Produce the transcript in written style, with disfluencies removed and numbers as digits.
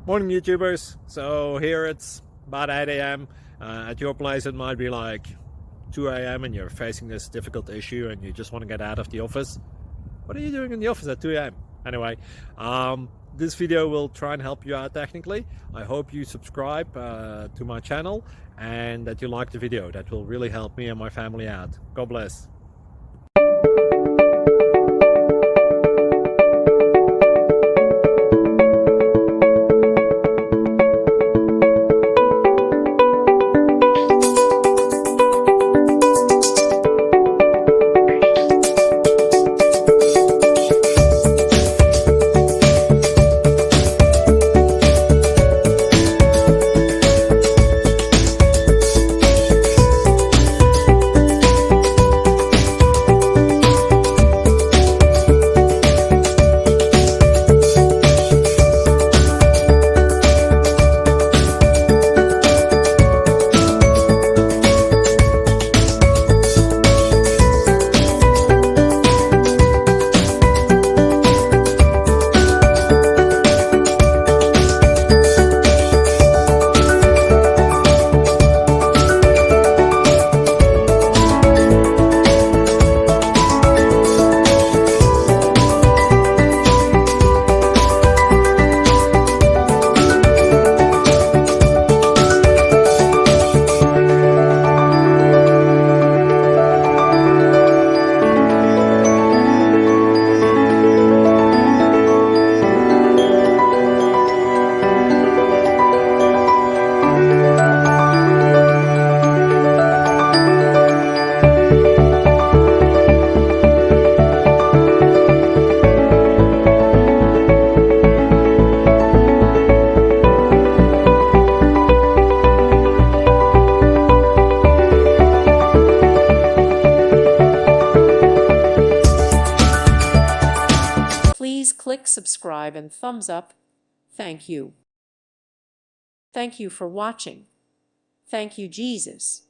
Morning YouTubers. So here it's about 8 a.m. At your place it might be like 2 a.m. and you're facing this difficult issue and you just want to get out of the office. What are you doing in the office at 2 a.m.? Anyway, this video will try and help you out technically. I hope you subscribe to my channel and that you like the video. That will really help me and my family out. God bless. Please click subscribe and thumbs up. Thank you. Thank you for watching. Thank you, Jesus.